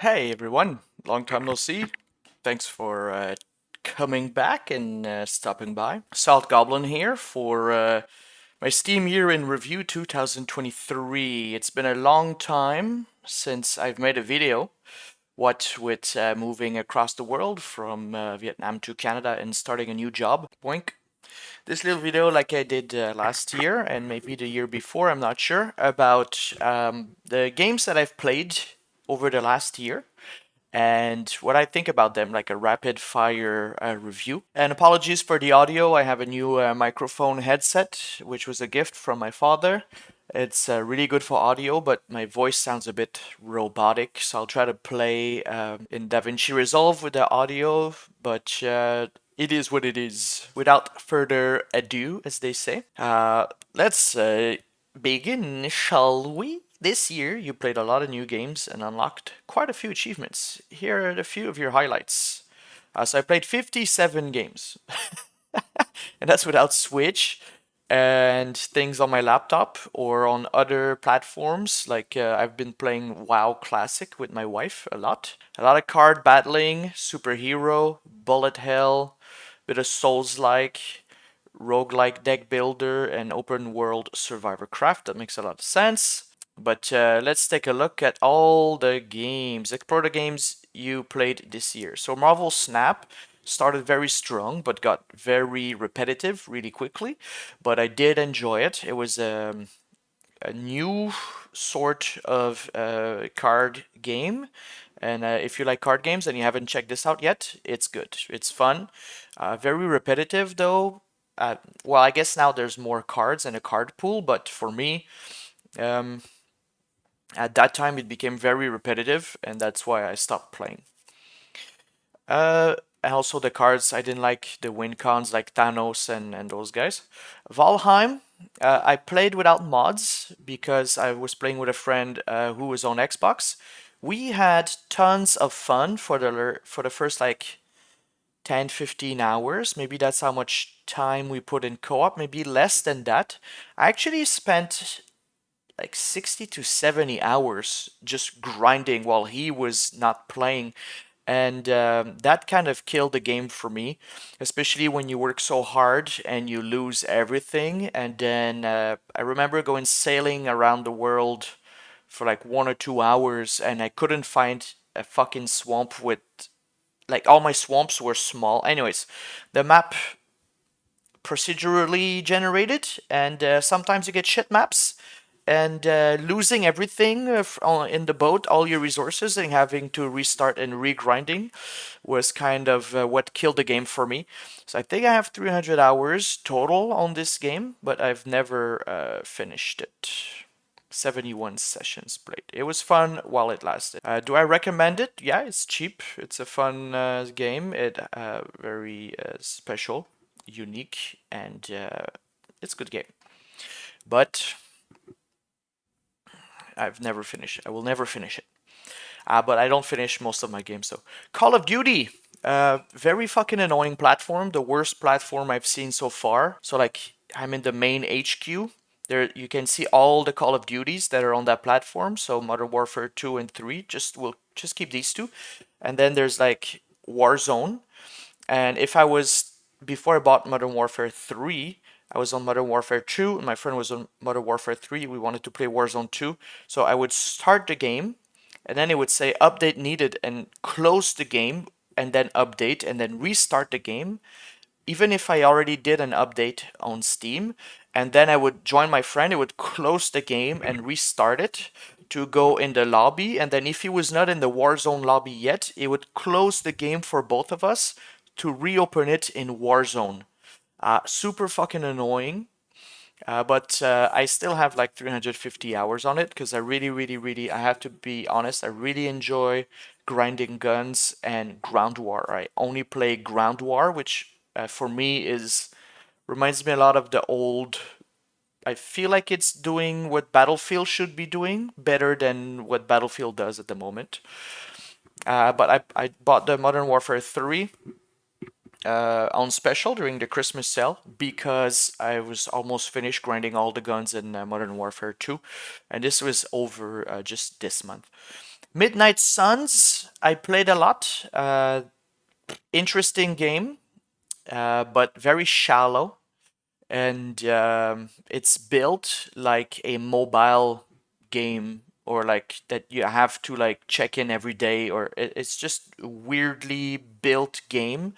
Hey everyone, long time no see. Thanks for coming back and stopping by. Salt Goblin here for my Steam Year in Review 2023. It's been a long time since I've made a video. What with moving across the world from Vietnam to Canada and starting a new job. Boink. This little video, like I did last year and maybe the year before, I'm not sure, about the games that I've played over the last year and what I think about them, like a rapid fire review. And apologies for the audio. I have a new microphone headset, which was a gift from my father. It's really good for audio, but my voice sounds a bit robotic, so I'll try to play in DaVinci Resolve with the audio, but it is what it is. Without further ado, as they say, let's begin, shall we? This year, you played a lot of new games and unlocked quite a few achievements. Here are a few of your highlights. So I played 57 games, and that's without Switch and things on my laptop or on other platforms. Like I've been playing WoW Classic with my wife a lot. A lot of card battling, superhero, bullet hell, bit of Souls-like, roguelike deck builder, and open world survivor craft. That makes a lot of sense. But let's take a look at all the games, explore the games you played this year. So Marvel Snap started very strong, but got very repetitive really quickly. But I did enjoy it. It was a new sort of card game. And if you like card games and you haven't checked this out yet, it's good. It's fun. Very repetitive though. Well, I guess now there's more cards and a card pool, but for me, um, at that time, it became very repetitive, and that's why I stopped playing. And also the cards, I didn't like the win cons like Thanos and those guys. Valheim, I played without mods because I was playing with a friend who was on Xbox. We had tons of fun for the first like 10, 15 hours. Maybe that's how much time we put in co-op, maybe less than that. I actually spent like 60 to 70 hours just grinding while he was not playing. And that kind of killed the game for me, especially when you work so hard and you lose everything. And then I remember going sailing around the world for like 1 or 2 hours, and I couldn't find a fucking swamp with like all my swamps were small. Anyways, the map procedurally generated, and sometimes you get shit maps. And losing everything in the boat, all your resources, and having to restart and regrinding was kind of what killed the game for me. So I think I have 300 hours total on this game, but I've never finished it. 71 sessions played. It was fun while it lasted. Do I recommend it? Yeah, it's cheap. It's a fun game. It very special, unique, and it's a good game. But I've never finished it. I will never finish it. But I don't finish most of my games. So Call of Duty, very fucking annoying platform. The worst platform I've seen so far. So like I'm in the main HQ. There you can see all the Call of Duties that are on that platform. So Modern Warfare 2 and 3. We'll just keep these two. And then there's like Warzone. And if I was before I bought Modern Warfare 3, I was on Modern Warfare 2 and my friend was on Modern Warfare 3. We wanted to play Warzone 2. So I would start the game and then it would say update needed and close the game and then update and then restart the game even if I already did an update on Steam, and then I would join my friend, it would close the game and restart it to go in the lobby, and then if he was not in the Warzone lobby yet, it would close the game for both of us to reopen it in Warzone. Super fucking annoying. But I still have like 350 hours on it because I really, really, really, I have to be honest, I really enjoy grinding guns and ground war. I only play ground war, which for me is reminds me a lot of the old. I feel like it's doing what Battlefield should be doing better than what Battlefield does at the moment. But I bought the Modern Warfare 3 on special during the Christmas sale because I was almost finished grinding all the guns in Modern Warfare 2, and this was over just this month. Midnight Suns, I played a lot. Interesting game, but very shallow. And it's built like a mobile game, or like that you have to like check in every day, or it's just a weirdly built game.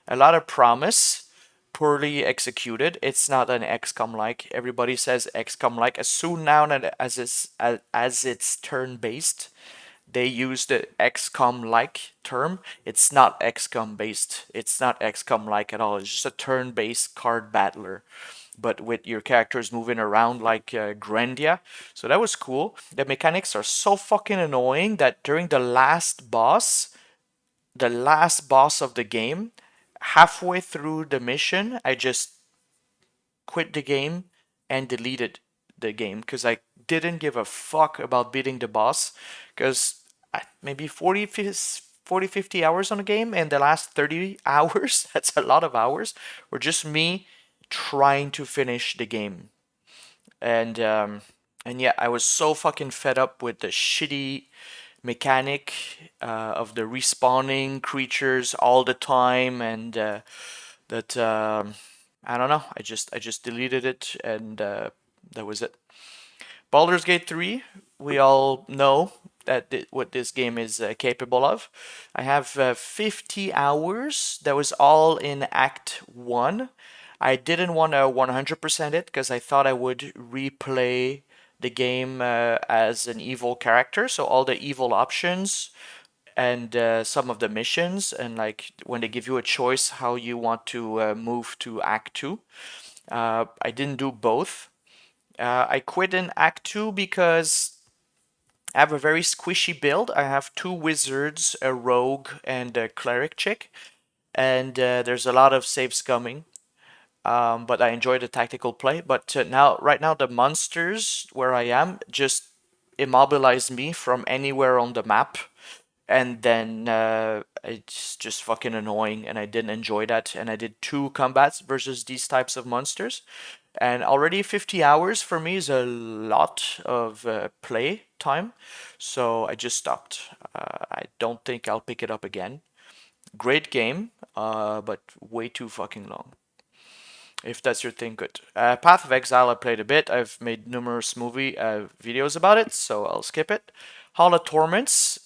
A lot of promise, poorly executed. It's not an XCOM like. Everybody says XCOM like. As soon now that as it's turn based, they use the XCOM like term. It's not XCOM based. It's not XCOM like at all. It's just a turn based card battler, but with your characters moving around like Grandia. So that was cool. The mechanics are so fucking annoying that during the last boss of the game, halfway through the mission, I just quit the game and deleted the game because I didn't give a fuck about beating the boss, because maybe 50 hours on the game, and the last 30 hours, that's a lot of hours, were just me trying to finish the game. And yeah, I was so fucking fed up with the shitty mechanic of the respawning creatures all the time, and that I don't know. I just deleted it, and that was it. Baldur's Gate 3, we all know what this game is capable of. I have 50 hours. That was all in Act 1. I didn't want to 100% it because I thought I would replay the game as an evil character. So all the evil options and some of the missions, and like when they give you a choice how you want to move to Act 2. I didn't do both. I quit in Act 2 because I have a very squishy build. I have two wizards, a rogue, and a cleric chick, and there's a lot of save scumming. But I enjoy the tactical play. But right now, the monsters where I am just immobilize me from anywhere on the map, and then it's just fucking annoying, and I didn't enjoy that. And I did two combats versus these types of monsters, and already 50 hours for me is a lot of play time, so I just stopped. I don't think I'll pick it up again. Great game, but way too fucking long. If that's your thing, good. Path of Exile, I played a bit. I've made numerous movie videos about it, so I'll skip it. Hall of Torments,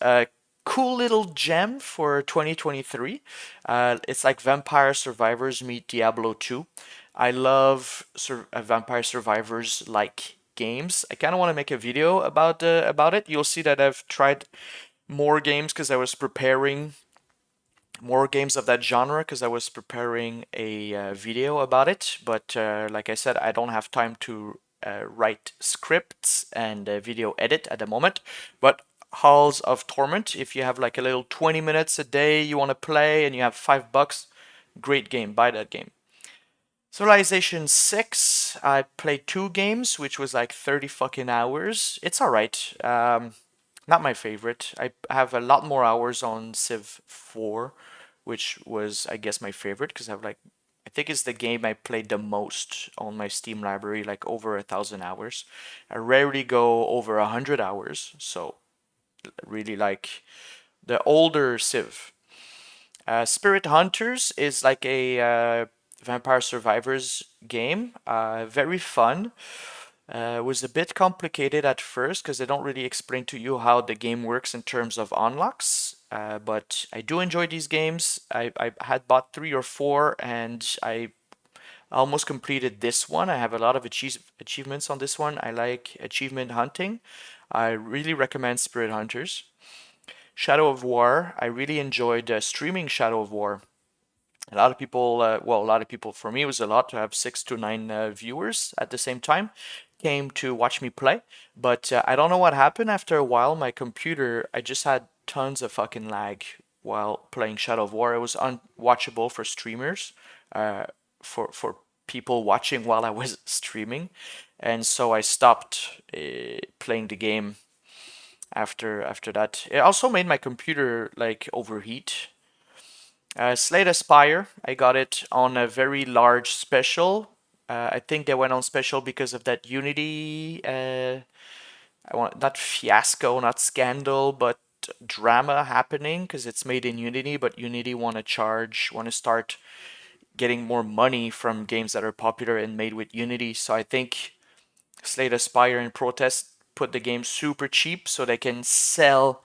cool little gem for 2023. It's like Vampire Survivors meet Diablo 2. I love Vampire Survivors like games. I kind of want to make a video about it. You'll see that I've tried more games because I was preparing more games of that genre because I was preparing a video about it. But like I said, I don't have time to write scripts and video edit at the moment. But Halls of Torment, if you have like a little 20 minutes a day you want to play and you have $5, great game. Buy that game. Civilization 6, I played two games, which was like 30 fucking hours. It's alright. Not my favorite. I have a lot more hours on Civ 4, which was, I guess, my favorite because I have like, I think it's the game I played the most on my Steam library, like over 1,000 hours. I rarely go over 100 hours, so really like the older Civ. Spirit Hunters is like a Vampire Survivors game. Very fun. It was a bit complicated at first because they don't really explain to you how the game works in terms of unlocks. But I do enjoy these games. I had bought three or four, and I almost completed this one. I have a lot of achievements on this one. I like achievement hunting. I really recommend Spirit Hunters. Shadow of War, I really enjoyed streaming Shadow of War. A lot of people, well, a lot of people, for me, it was a lot to have 6 to 9 viewers at the same time came to watch me play. But I don't know what happened. After a while, my computer, I just had tons of fucking lag while playing Shadow of War. It was unwatchable for streamers, uh, for people watching while I was streaming. And so I stopped playing the game after that. It also made my computer like overheat. Slate Aspire, I got it on a very large special. I think they went on special because of that Unity. I want not fiasco, not scandal, but drama happening because it's made in Unity, but Unity want to start getting more money from games that are popular and made with Unity. So I think Slate Aspire and Protest put the game super cheap so they can sell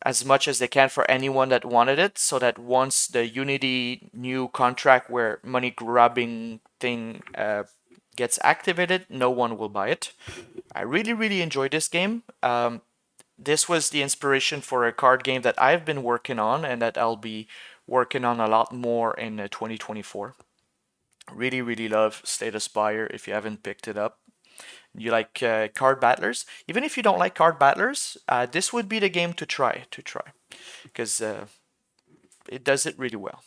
as much as they can for anyone that wanted it, so that once the Unity new contract where money grabbing thing gets activated, no one will buy it. I really, really enjoyed this game. This was the inspiration for a card game that I've been working on and that I'll be working on a lot more in 2024. Really, really love Slate Aspire if you haven't picked it up. You like card battlers? Even if you don't like card battlers, this would be the game to try. Because it does it really well.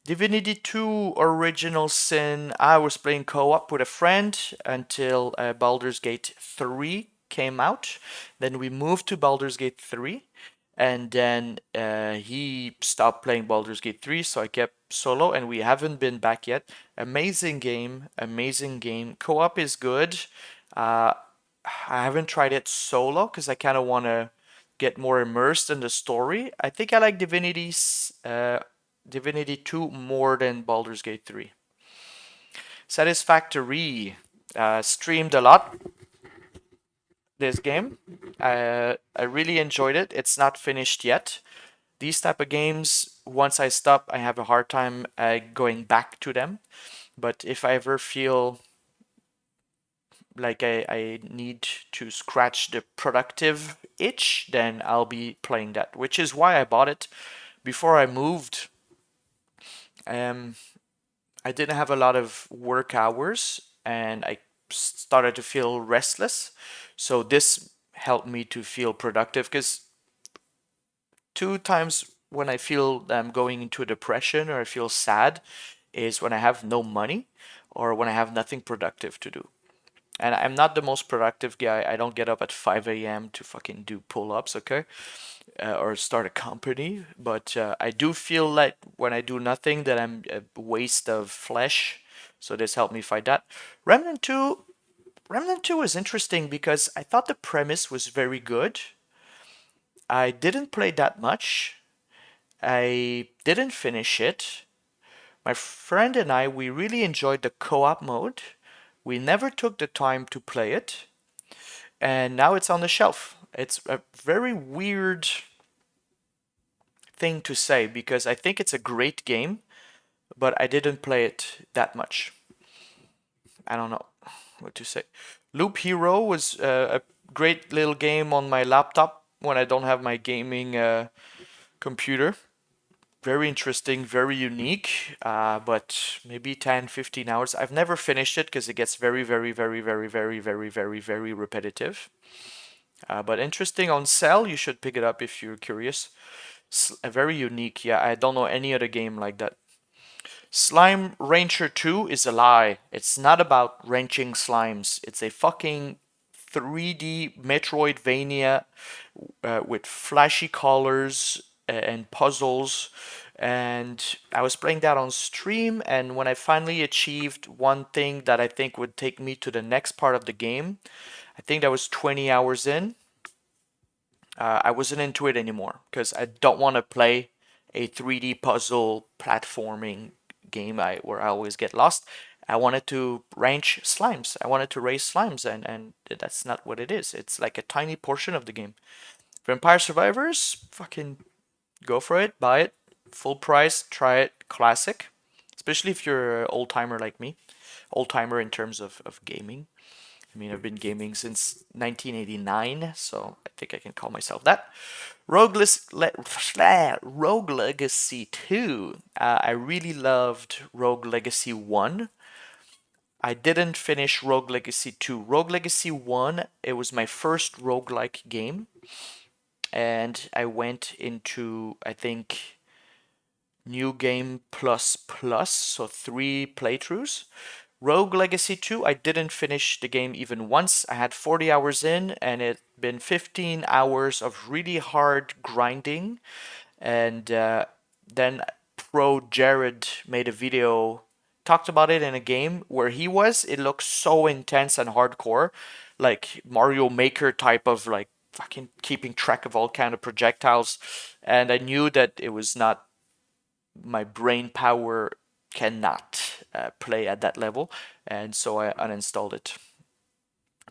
Divinity 2 Original Sin. I was playing co-op with a friend until Baldur's Gate 3 came out. Then we moved to Baldur's Gate 3. And then he stopped playing Baldur's Gate 3, so I kept solo, and we haven't been back yet. Amazing game, amazing game. Co-op is good. I haven't tried it solo because I kind of want to get more immersed in the story. I think I like Divinity 2 more than Baldur's Gate 3. Satisfactory. Streamed a lot this game. I really enjoyed it. It's not finished yet. These type of games, once I stop, I have a hard time going back to them. But if I ever feel like I need to scratch the productive itch, then I'll be playing that, which is why I bought it. Before I moved, I didn't have a lot of work hours and I started to feel restless. So this helped me to feel productive because two times when I feel I'm going into a depression or I feel sad is when I have no money or when I have nothing productive to do. And I'm not the most productive guy. I don't get up at 5 a.m. to fucking do pull-ups, okay? Or start a company. But I do feel like when I do nothing that I'm a waste of flesh. So this helped me fight that. Remnant 2, Remnant 2 was interesting because I thought the premise was very good. I didn't play that much. I didn't finish it. My friend and I, we really enjoyed the co-op mode. We never took the time to play it, and now it's on the shelf. It's a very weird thing to say because I think it's a great game, but I didn't play it that much. I don't know what to say. Loop Hero was a great little game on my laptop when I don't have my gaming computer. Very interesting, very unique, but maybe 10, 15 hours. I've never finished it because it gets very, very, very, very, very, very, very, very repetitive. But interesting on sale. You should pick it up if you're curious. Very unique. Yeah, I don't know any other game like that. Slime Rancher 2 is a lie. It's not about wrenching slimes. It's a fucking 3D Metroidvania with flashy colors and puzzles. And I was playing that on stream, and when I finally achieved one thing that I think would take me to the next part of the game, I think that was 20 hours in. I wasn't into it anymore because I don't want to play a 3D puzzle platforming game where I always get lost. I wanted to ranch slimes. I wanted to raise slimes, and that's not what it is. It's like a tiny portion of the game. Vampire Survivors, fucking go for it, buy it, full price, try it, classic. Especially if you're an old timer like me, old timer in terms of gaming. I mean, I've been gaming since 1989, so I think I can call myself that. Rogue Legacy 2. I really loved Rogue Legacy 1. I didn't finish Rogue Legacy 2. Rogue Legacy 1, it was my first roguelike game. And I went into, I think, New Game Plus Plus, so 3 playthroughs. Rogue Legacy 2, I didn't finish the game even once. I had 40 hours in, and it had been 15 hours of really hard grinding. And then Pro Jared made a video, talked about it in a game where he was. It looked so intense and hardcore, like Mario Maker type of like fucking keeping track of all kind of projectiles, and I knew that it was not my brain power cannot play at that level, and so I uninstalled it.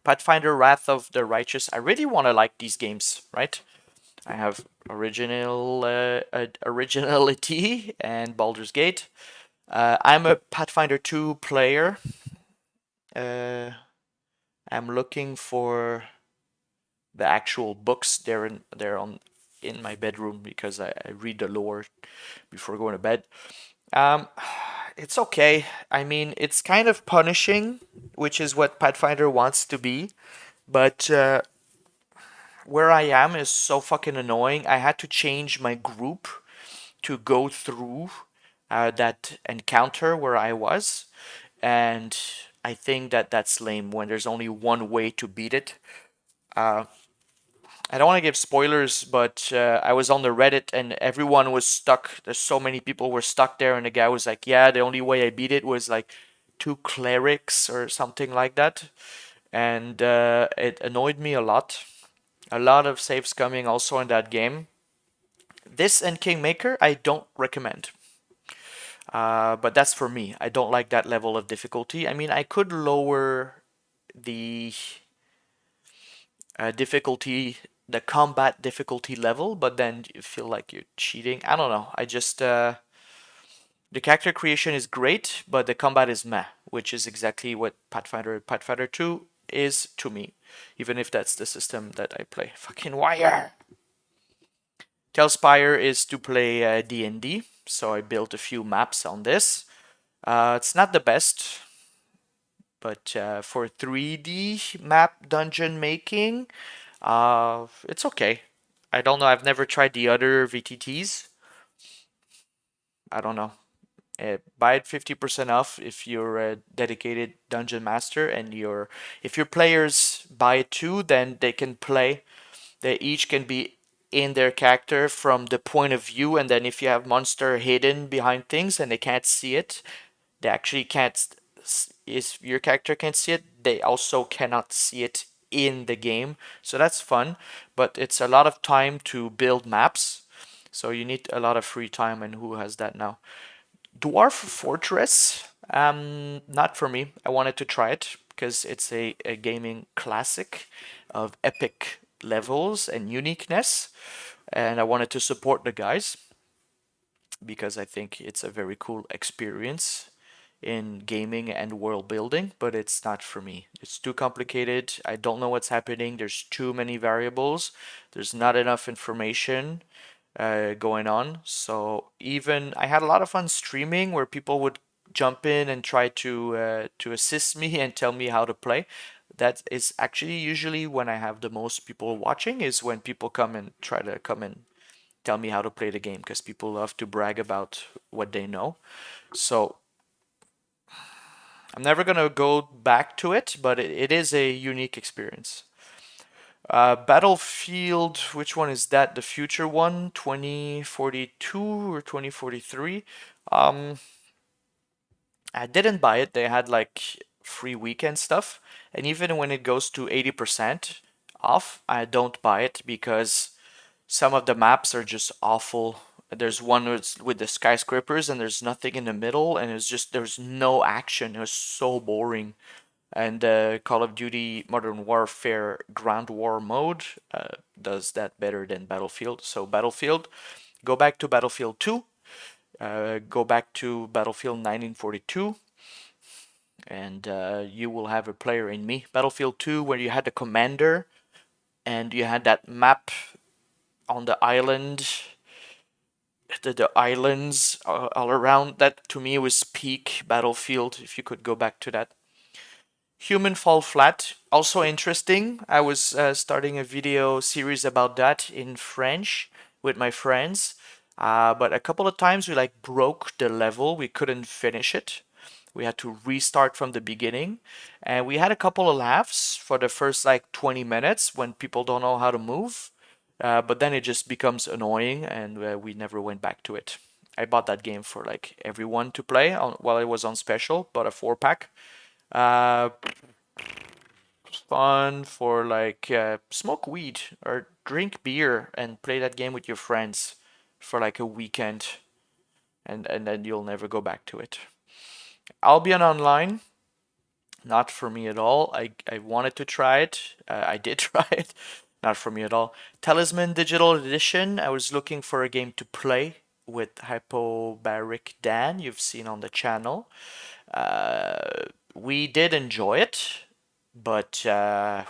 Pathfinder Wrath of the Righteous. I really want to like these games, right? I have originality and Baldur's Gate. I'm a Pathfinder 2 player. Uh, I'm looking for the actual books. They're on in my bedroom because I read the lore before going to bed. Um, it's okay. I mean, it's kind of punishing, which is what Pathfinder wants to be. But where I am is so fucking annoying. I had to change my group to go through that encounter where I was, and I think that that's lame when there's only one way to beat it. Uh, I don't want to give spoilers, but I was on the Reddit and everyone was stuck. There's so many people were stuck there, and the guy was like, "Yeah, the only way I beat it was like two clerics or something like that," and it annoyed me a lot. A lot of saves coming also in that game. This and Kingmaker, I don't recommend. But that's for me. I don't like that level of difficulty. I mean, I could lower the difficulty, the combat difficulty level, but then you feel like you're cheating. I don't know. I just the character creation is great, but the combat is meh, which is exactly what Pathfinder 2 is to me, even if that's the system that I play. Fucking wire. Tailspire is to play D&D, so I built a few maps on this. It's not the best, but for 3D map dungeon making, it's okay. I don't know. I've never tried the other VTTs. I don't know. Buy it 50% off if you're a dedicated dungeon master, and if your players buy it too, then they can play. They each can be in their character from the point of view, and then if you have monster hidden behind things and they can't see it, they actually can't. If your character can't see it, they also cannot see it in the game. So that's fun, but it's a lot of time to build maps. So you need a lot of free time, and who has that now? Dwarf Fortress, not for me. I wanted to try it because it's a gaming classic of epic levels and uniqueness, and I wanted to support the guys because I think it's a very cool experience in gaming and world building, but it's not for me. It's too complicated. I don't know what's happening. There's too many variables. There's not enough information going on. So even I had a lot of fun streaming where people would jump in and try to assist me and tell me how to play. That is actually usually when I have the most people watching, is when people come and try to come and tell me how to play the game, because people love to brag about what they know. So I'm never gonna go back to it, but it is a unique experience. Battlefield, which one is that? The future one, 2042 or 2043? Um, I didn't buy it. They had like free weekend stuff, and even when it goes to 80% off, I don't buy it because some of the maps are just awful. There's one with the skyscrapers and there's nothing in the middle, and there's no action. It was so boring. And Call of Duty Modern Warfare Ground War mode does that better than Battlefield. So Battlefield, go back to Battlefield 2, go back to Battlefield 1942, and you will have a player in me. Battlefield 2, where you had the commander and you had that map on the island, the islands all around. That to me was peak Battlefield. If you could go back to that. Human Fall Flat, also interesting. I was starting a video series about that in French with my friends, but a couple of times we like broke the level. We couldn't finish it. We had to restart from the beginning, and we had a couple of laughs for the first like 20 minutes when people don't know how to move. But then it just becomes annoying, and we never went back to it. I bought that game for like everyone to play while it was on special, bought a 4-pack. Uh, fun for like smoke weed or drink beer and play that game with your friends for like a weekend, and then you'll never go back to it. Albion Online, not for me at all. I wanted to try it. I did try it. Not for me at all. Talisman Digital Edition. I was looking for a game to play with Hypobaric Dan, you've seen on the channel. We did enjoy it, but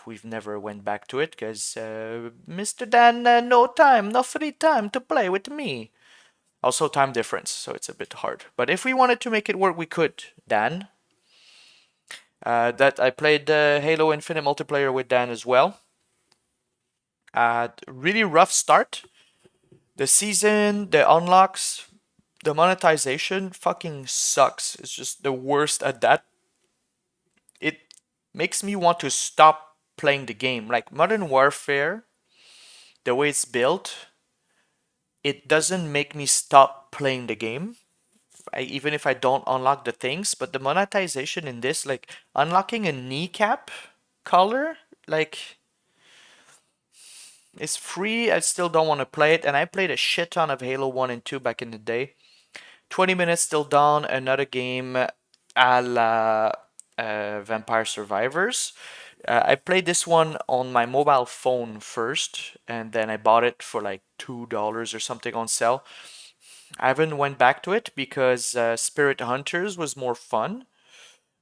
we've never went back to it because Mr. Dan, no time, no free time to play with me. Also, time difference, so it's a bit hard. But if we wanted to make it work, we could. Dan, that I played Halo Infinite multiplayer with Dan as well. Really rough start. The season, the unlocks, the monetization fucking sucks. It's just the worst at that. It makes me want to stop playing the game. Like Modern Warfare, the way it's built, it doesn't make me stop playing the game. Even if I don't unlock the things, but the monetization in this, like unlocking a kneecap color, like it's free. I still don't want to play it, and I played a shit ton of Halo 1 and 2 back in the day. 20 minutes till dawn, another game a la Vampire Survivors. I played this one on my mobile phone first, and then I bought it for like $2 or something on sale. I haven't went back to it because Spirit Hunters was more fun,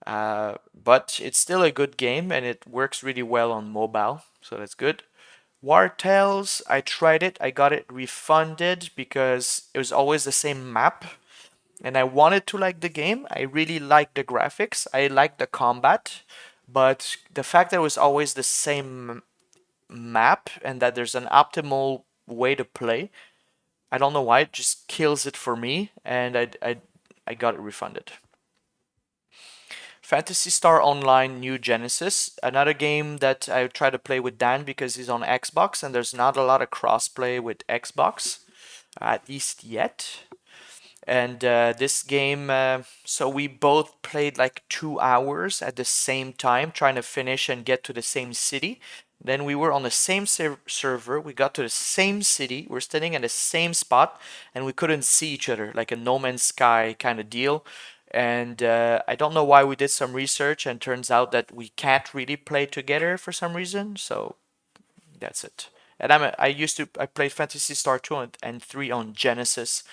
but it's still a good game and it works really well on mobile, so that's good. War Tales, I tried it, I got it refunded because it was always the same map, and I wanted to like the game. I really liked the graphics, I liked the combat, but the fact that it was always the same map and that there's an optimal way to play, I don't know why, it just kills it for me, and I got it refunded. Phantasy Star Online New Genesis, another game that I try to play with Dan because he's on Xbox and there's not a lot of crossplay with Xbox, at least yet. And this game, so we both played like 2 hours at the same time, trying to finish and get to the same city. Then we were on the same server. We got to the same city. We're standing at the same spot, and we couldn't see each other, like a No Man's Sky kind of deal. And I don't know why we did some research, and turns out that we can't really play together for some reason. So that's it. And I played Fantasy Star 2 and 3 on Genesis,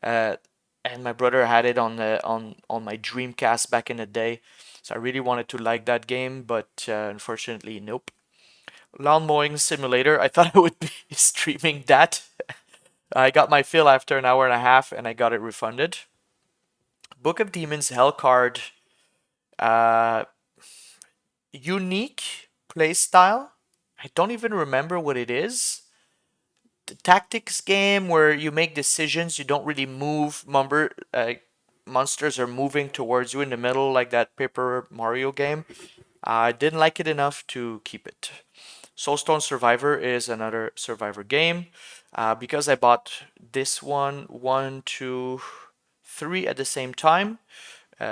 uh, and my brother had it on my Dreamcast back in the day. So I really wanted to like that game, but unfortunately, nope. Lawn mowing simulator. I thought I would be streaming that. I got my fill after an hour and a half, and I got it refunded. Book of Demons Hellcard. Uh, Unique playstyle. I don't even remember what it is. The tactics game where you make decisions, you don't really move. Monsters are moving towards you in the middle, like that Paper Mario game. I didn't like it enough to keep it. Soulstone Survivor is another Survivor game. Because I bought this one, two, three at the same time,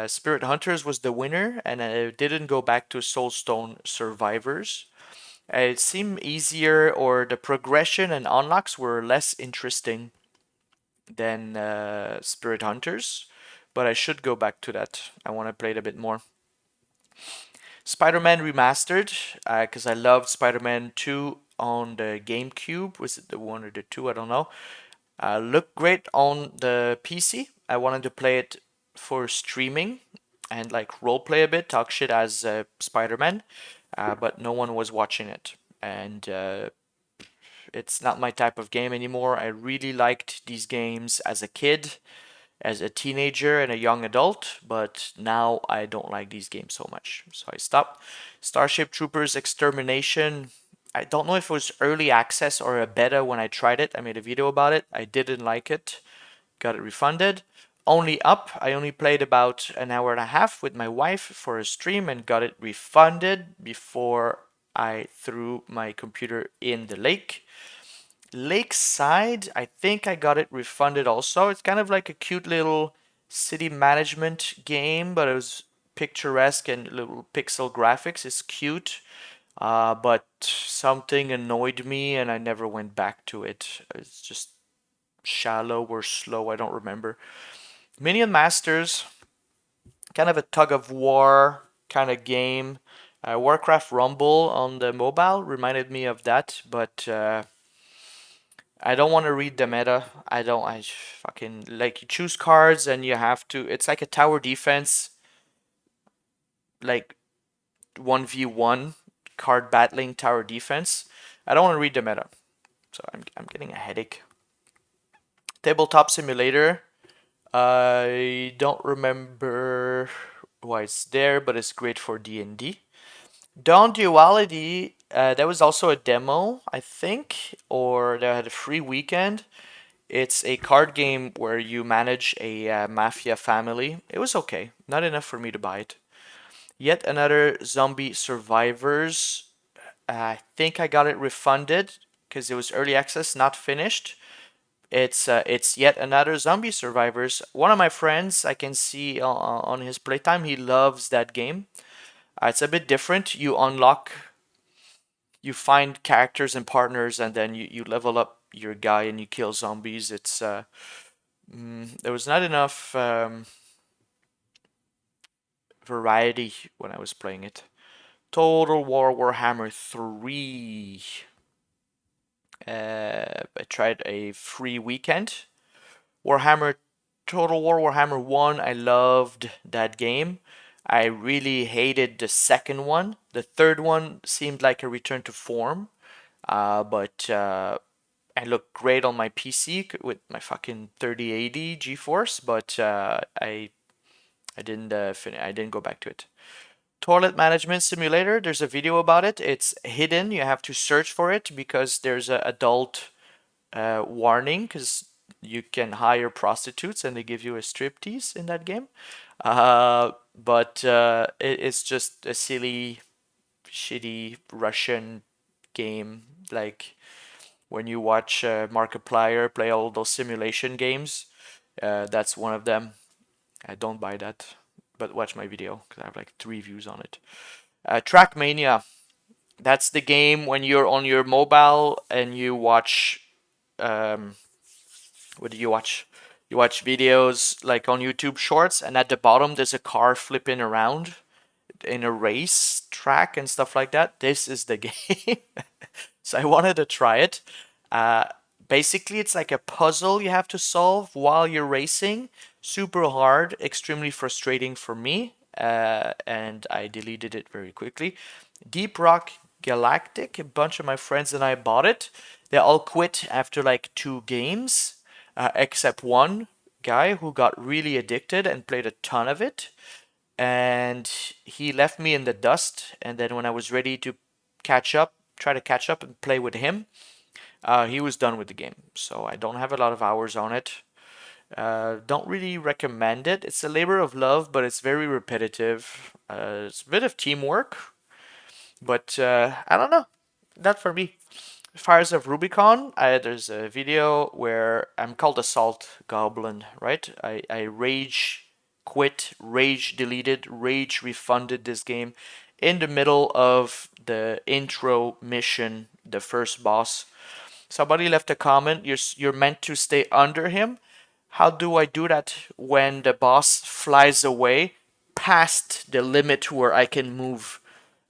Spirit Hunters was the winner, and I didn't go back to Soulstone Survivors. It seemed easier, or the progression and unlocks were less interesting than Spirit Hunters, but I should go back to that. I want to play it a bit more. Spider-Man Remastered, because I loved Spider-Man 2 on the GameCube. Was it the 1 or the 2? I don't know. Looked great on the PC. I wanted to play it for streaming and like roleplay a bit, talk shit as Spider-Man, but no one was watching it. And it's not my type of game anymore. I really liked these games as a kid, as a teenager, and a young adult, but now I don't like these games so much. So I stopped. Starship Troopers Extermination. I don't know if it was early access or a beta when I tried it. I made a video about it. I didn't like it. Got it refunded. Only Up. I only played about an hour and a half with my wife for a stream and got it refunded before I threw my computer in the lake. Lakeside, I think I got it refunded also. It's kind of like a cute little city management game, but it was picturesque and little pixel graphics. It's cute. But something annoyed me and I never went back to it. It's just shallow or slow, I don't remember. Minion Masters, kind of a tug of war kind of game. Warcraft Rumble on the mobile reminded me of that, but I don't want to read the meta. I don't. I fucking like you choose cards and you have to. It's like a tower defense, like 1v1 card battling tower defense. I don't want to read the meta, so I'm getting a headache. Tabletop Simulator. I don't remember why it's there, but it's great for D&D. Dawn Duality, that was also a demo, I think, or they had a free weekend. It's a card game where you manage a mafia family. It was okay, not enough for me to buy it. Yet another Zombie Survivors. I think I got it refunded because it was early access, not finished. It's yet another Zombie Survivors. One of my friends, I can see on his playtime, he loves that game. It's a bit different. You find characters and partners, and then you level up your guy and you kill zombies. There was not enough variety when I was playing it. Total War Warhammer 3. I tried a free weekend. Warhammer Total War Warhammer 1, I loved that game. I really hated the second one. The third one seemed like a return to form, but I looked great on my PC with my fucking 3080 GeForce, but I didn't go back to it. Toilet Management Simulator. There's a video about it. It's hidden. You have to search for it because there's an adult warning because you can hire prostitutes and they give you a striptease in that game. But it's just a silly, shitty Russian game. Like when you watch Markiplier play all those simulation games, that's one of them. I don't buy that, but watch my video because I have like 3 views on it. Trackmania. That's the game when you're on your mobile and you watch. Um, what do you watch? You watch videos like on YouTube Shorts, and at the bottom there's a car flipping around in a race track and stuff like that. This is the game. So I wanted to try it. Uh, Basically, it's like a puzzle you have to solve while you're racing. Super hard, extremely frustrating for me, and I deleted it very quickly. Deep Rock Galactic, a bunch of my friends and I bought it. They all quit after like 2 games, except one guy who got really addicted and played a ton of it. And he left me in the dust. And then when I was ready to try to catch up and play with him, he was done with the game. So I don't have a lot of hours on it. Don't really recommend it. It's a labor of love, but it's very repetitive. It's a bit of teamwork, but I don't know. Not for me. Fires of Rubicon, there's a video where I'm called Assault Goblin, right? I rage quit, rage deleted, rage refunded this game in the middle of the intro mission, the first boss. Somebody left a comment, you're meant to stay under him. How do I do that when the boss flies away past the limit where I can move?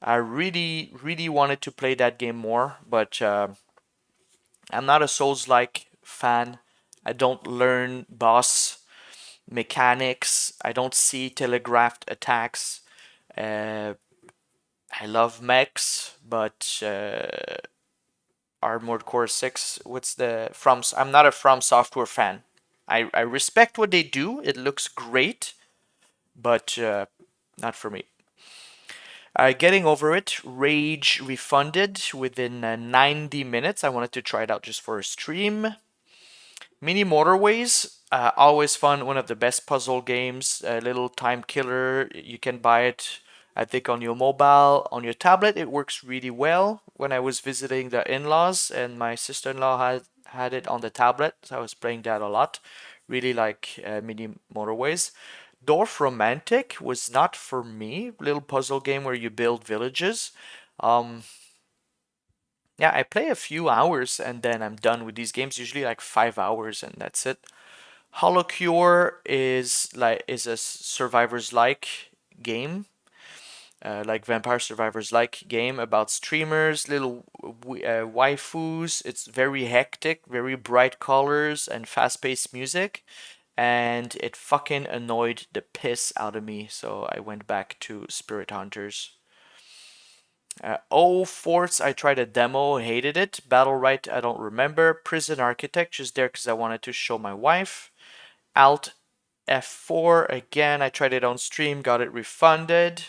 I really, really wanted to play that game more, but I'm not a Souls-like fan. I don't learn boss mechanics. I don't see telegraphed attacks. Uh, I love mechs, but Armored Core 6, what's the from? I'm not a From Software fan. I respect what they do. It looks great, but not for me. Getting over it, Rage refunded within 90 minutes. I wanted to try it out just for a stream. Mini Motorways, always fun. One of the best puzzle games. A little time killer. You can buy it, I think, on your mobile, on your tablet. It works really well. When I was visiting the in-laws, and my sister-in-law had it on the tablet, so I was playing that a lot. Really like Mini Motorways. Dorf Romantic was not for me. Little puzzle game where you build villages. Um, yeah, I play a few hours and then I'm done with these games. Usually like 5 hours and that's it. Holocure is a survivors like game, like Vampire Survivors like game about streamers, little waifus. It's very hectic, very bright colors and fast-paced music, and it fucking annoyed the piss out of me. So I went back to Spirit Hunters. Forts, I tried a demo, hated it. Battle Right, I don't remember. Prison Architect, just there because I wanted to show my wife. Alt F4, again, I tried it on stream, got it refunded.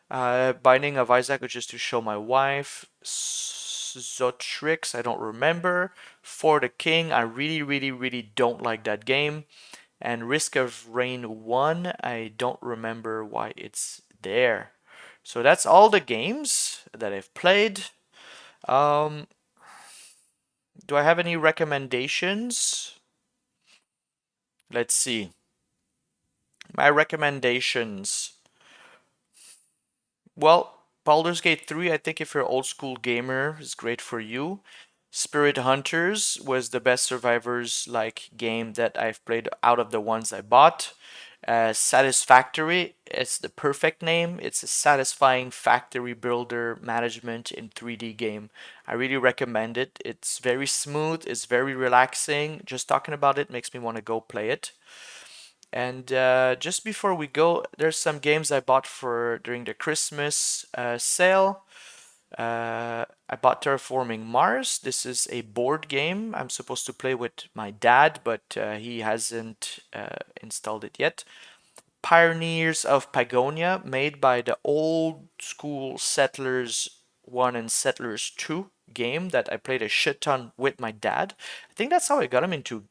Binding of Isaac, which is to show my wife. Zotrix, I don't remember. For the King, I really, really, really don't like that game. And Risk of Rain 1, I don't remember why it's there. So that's all the games that I've played. Um, do I have any recommendations? Let's see. My recommendations. Well, Baldur's Gate 3, I think if you're an old school gamer, is great for you. Spirit Hunters was the best survivors like game that I've played out of the ones I bought. Satisfactory is the perfect name. It's a satisfying factory builder management in 3D game. I really recommend it. It's very smooth, it's very relaxing. Just talking about it makes me want to go play it. And just before we go, there's some games I bought for during the Christmas sale. I bought Terraforming Mars. This is a board game I'm supposed to play with my dad, but he hasn't installed it yet. Pioneers of Pagonia, made by the old school Settlers 1 and Settlers 2 game that I played a shit ton with my dad. I think that's how I got him into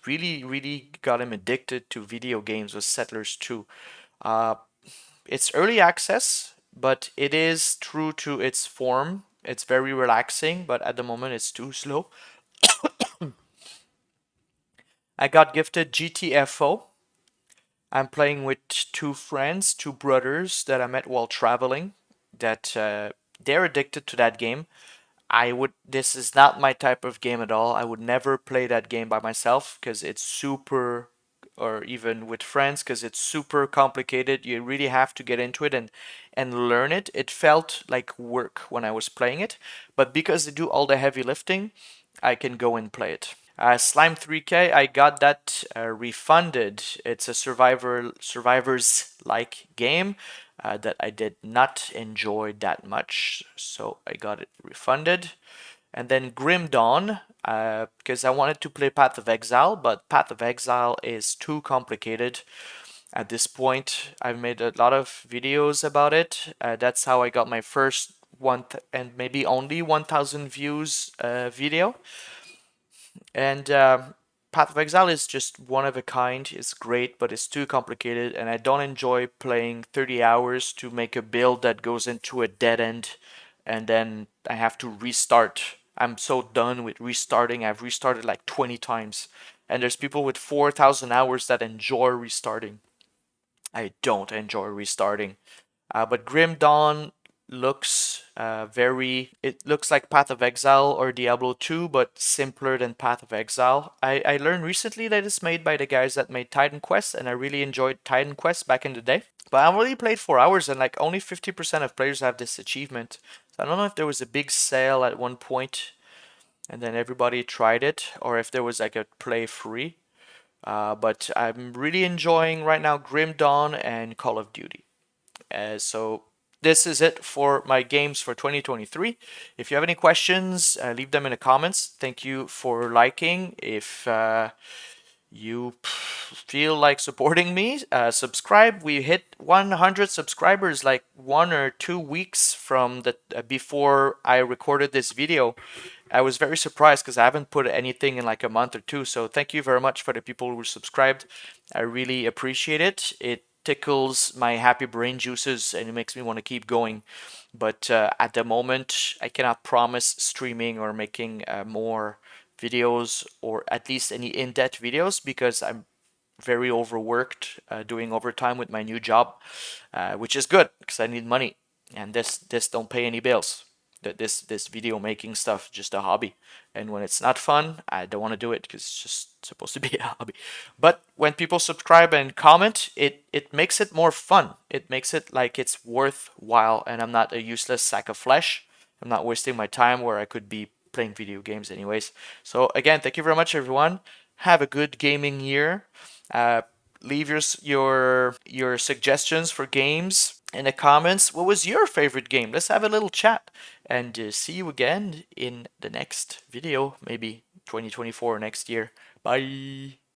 really, really got him addicted to video games was Settlers 2. Uh, it's early access, but it is true to its form. It's very relaxing, but at the moment it's too slow. I got gifted GTFO. I'm playing with two friends, two brothers that I met while traveling. That they're addicted to that game. This is not my type of game at all. I would never play that game by myself because it's super, or even with friends because it's super complicated. You really have to get into it and learn it. It felt like work when I was playing it, but because they do all the heavy lifting, I can go and play it. Slime 3K, I got that refunded. It's a survivors like game that I did not enjoy that much, so I got it refunded. And then Grim Dawn, because I wanted to play Path of Exile, but Path of Exile is too complicated. At this point, I've made a lot of videos about it. That's how I got my first and maybe only 1,000 views video. And Path of Exile is just one of a kind. It's great, but it's too complicated, and I don't enjoy playing 30 hours to make a build that goes into a dead end, and then I have to restart. I'm so done with restarting. I've restarted like 20 times, and there's people with 4,000 hours that enjoy restarting. I don't enjoy restarting. But Grim Dawn looks it looks like Path of Exile or Diablo 2, but simpler than Path of Exile. I learned recently that it's made by the guys that made Titan Quest, and I really enjoyed Titan Quest back in the day. But I've only played 4 hours, and like only 50% of players have this achievement. So I don't know if there was a big sale at one point and then everybody tried it, or if there was like a play free. But I'm really enjoying right now Grim Dawn and Call of Duty. So this is it for my games for 2023. If you have any questions, leave them in the comments. Thank you for liking. If you feel like supporting me, subscribe. We hit 100 subscribers like 1 or 2 weeks from the before I recorded this video. I was very surprised because I haven't put anything in like a month or two. So thank you very much for the people who subscribed. I really appreciate it. It tickles my happy brain juices and it makes me want to keep going. But at the moment, I cannot promise streaming or making more videos or at least any in-depth videos because I'm very overworked doing overtime with my new job, which is good because I need money. and this don't pay any bills. That this video making stuff just a hobby, and when it's not fun, I don't want to do it because it's just supposed to be a hobby. But when people subscribe and comment, it makes it more fun. It makes it like it's worthwhile, and I'm not a useless sack of flesh. I'm not wasting my time where I could be playing video games anyways. So again, thank you very much, everyone. Have a good gaming year. Leave your suggestions for games in the comments. What was your favorite game? Let's have a little chat, and see you again in the next video, maybe 2024 next year. Bye.